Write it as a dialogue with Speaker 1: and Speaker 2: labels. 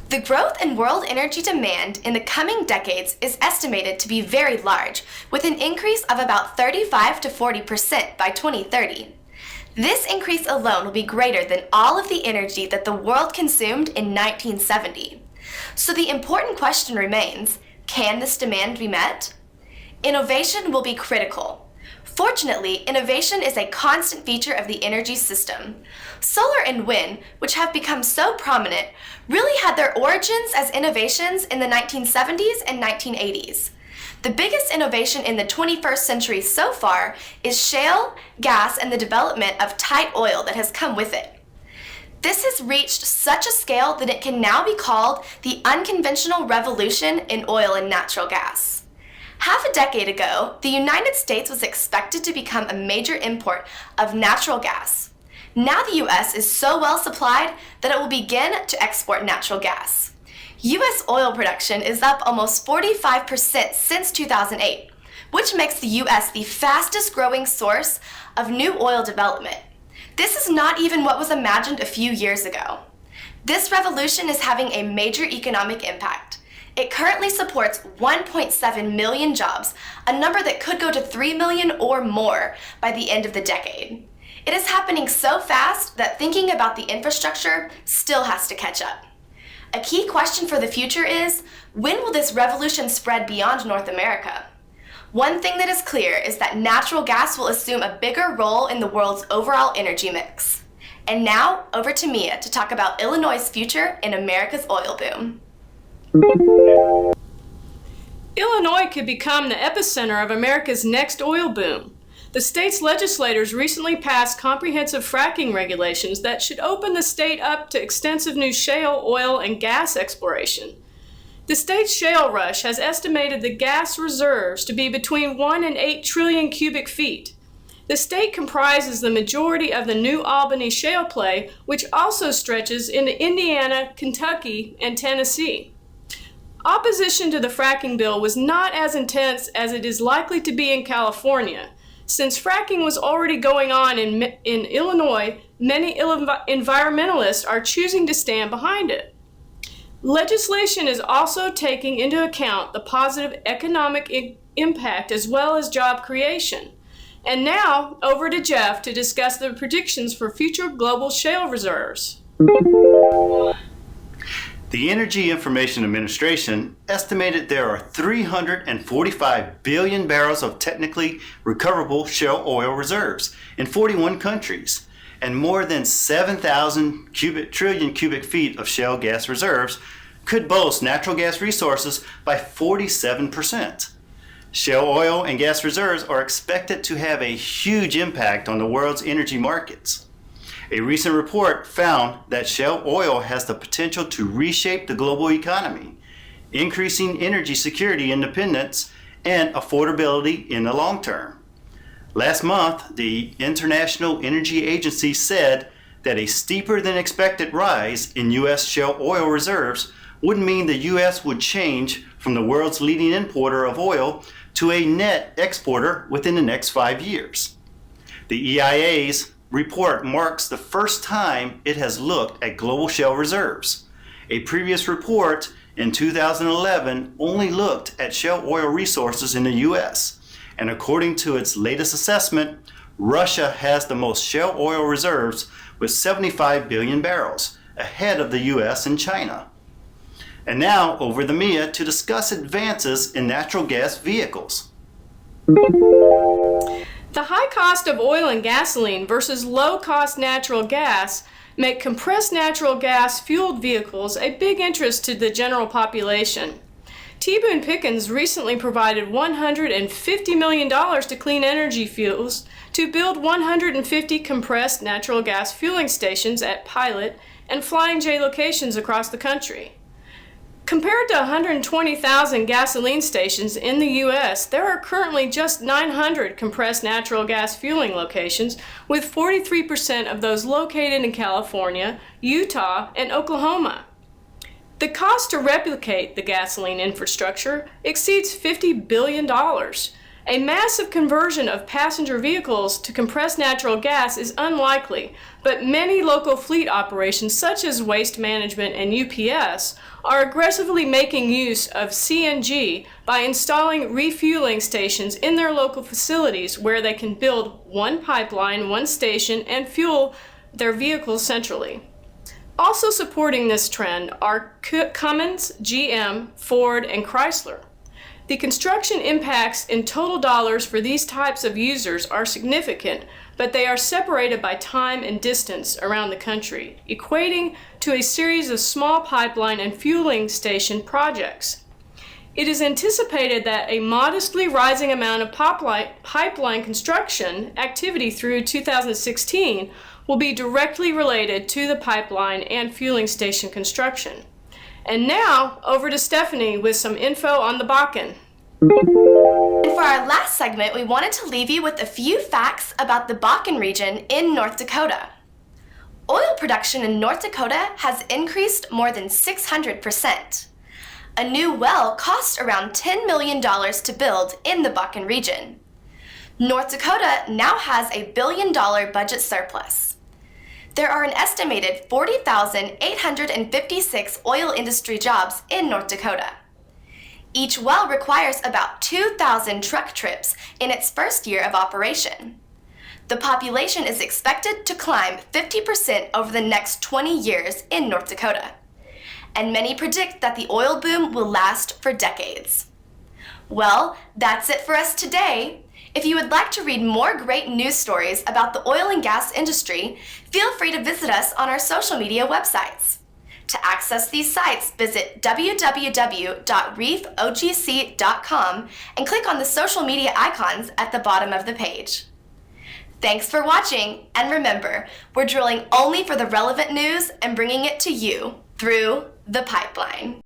Speaker 1: The growth in world energy demand in the coming decades is estimated to be very large, with an increase of about 35 to 40% by 2030. This increase alone will be greater than all of the energy that the world consumed in 1970. So the important question remains, can this demand be met? Innovation will be critical. Fortunately, innovation is a constant feature of the energy system. Solar and wind, which have become so prominent, really had their origins as innovations in the 1970s and 1980s. The biggest innovation in the 21st century so far is shale gas and the development of tight oil that has come with it. This has reached such a scale that it can now be called the unconventional revolution in oil and natural gas. Half a decade ago, the United States was expected to become a major import of natural gas. Now the U.S. is so well supplied that it will begin to export natural gas. U.S. oil production is up almost 45% since 2008, which makes the U.S. the fastest growing source of new oil development. This is not even what was imagined a few years ago. This revolution is having a major economic impact. It currently supports 1.7 million jobs, a number that could go to 3 million or more by the end of the decade. It is happening so fast that thinking about the infrastructure still has to catch up. A key question for the future is, when will this revolution spread beyond North America? One thing that is clear is that natural gas will assume a bigger role in the world's overall energy mix. And now, over to Mia to talk about Illinois' future in America's oil boom.
Speaker 2: Illinois could become the epicenter of America's next oil boom. The state's legislators recently passed comprehensive fracking regulations that should open the state up to extensive new shale, oil, and gas exploration. The state's shale rush has estimated the gas reserves to be between 1 and 8 trillion cubic feet. The state comprises the majority of the New Albany shale play, which also stretches into Indiana, Kentucky, and Tennessee. Opposition to the fracking bill was not as intense as it is likely to be in California. Since fracking was already going on in Illinois, many environmentalists are choosing to stand behind it. Legislation is also taking into account the positive economic impact as well as job creation. And now, over to Jeff to discuss the predictions for future global shale reserves.
Speaker 3: The Energy Information Administration estimated there are 345 billion barrels of technically recoverable shale oil reserves in 41 countries, and more than 7,000 trillion cubic feet of shale gas reserves could boast natural gas resources by 47%. Shale oil and gas reserves are expected to have a huge impact on the world's energy markets. A recent report found that shale oil has the potential to reshape the global economy, increasing energy security independence and affordability in the long term. Last month, the International Energy Agency said that a steeper than expected rise in U.S. shale oil reserves would mean the U.S. would change from the world's leading importer of oil to a net exporter within the next 5 years. The EIA's report marks the first time it has looked at global shale reserves. A previous report in 2011 only looked at shale oil resources in the U.S., and according to its latest assessment, Russia has the most shale oil reserves with 75 billion barrels, ahead of the U.S. and China. And now over to Mia to discuss advances in natural gas vehicles.
Speaker 2: The high cost of oil and gasoline versus low-cost natural gas make compressed natural gas fueled vehicles a big interest to the general population. T. Boone Pickens recently provided $150 million to Clean Energy Fuels to build 150 compressed natural gas fueling stations at pilot and Flying J locations across the country. Compared to 120,000 gasoline stations in the U.S., there are currently just 900 compressed natural gas fueling locations, with 43% of those located in California, Utah, and Oklahoma. The cost to replicate the gasoline infrastructure exceeds $50 billion. A massive conversion of passenger vehicles to compressed natural gas is unlikely, but many local fleet operations such as Waste Management and UPS are aggressively making use of CNG by installing refueling stations in their local facilities where they can build one pipeline, one station, and fuel their vehicles centrally. Also supporting this trend are Cummins, GM, Ford, and Chrysler. The construction impacts in total dollars for these types of users are significant, but they are separated by time and distance around the country, equating to a series of small pipeline and fueling station projects. It is anticipated that a modestly rising amount of pipeline construction activity through 2016 will be directly related to the pipeline and fueling station construction. And now, over to Stephanie with some info on the Bakken.
Speaker 1: And for our last segment, we wanted to leave you with a few facts about the Bakken region in North Dakota. Oil production in North Dakota has increased more than 600%. A new well cost around $10 million to build in the Bakken region. North Dakota now has a $1 billion budget surplus. There are an estimated 40,856 oil industry jobs in North Dakota. Each well requires about 2,000 truck trips in its first year of operation. The population is expected to climb 50% over the next 20 years in North Dakota. And many predict that the oil boom will last for decades. Well, that's it for us today. If you would like to read more great news stories about the oil and gas industry, feel free to visit us on our social media websites. To access these sites, visit www.reefogc.com and click on the social media icons at the bottom of the page. Thanks for watching, and remember, we're drilling only for the relevant news and bringing it to you through the pipeline.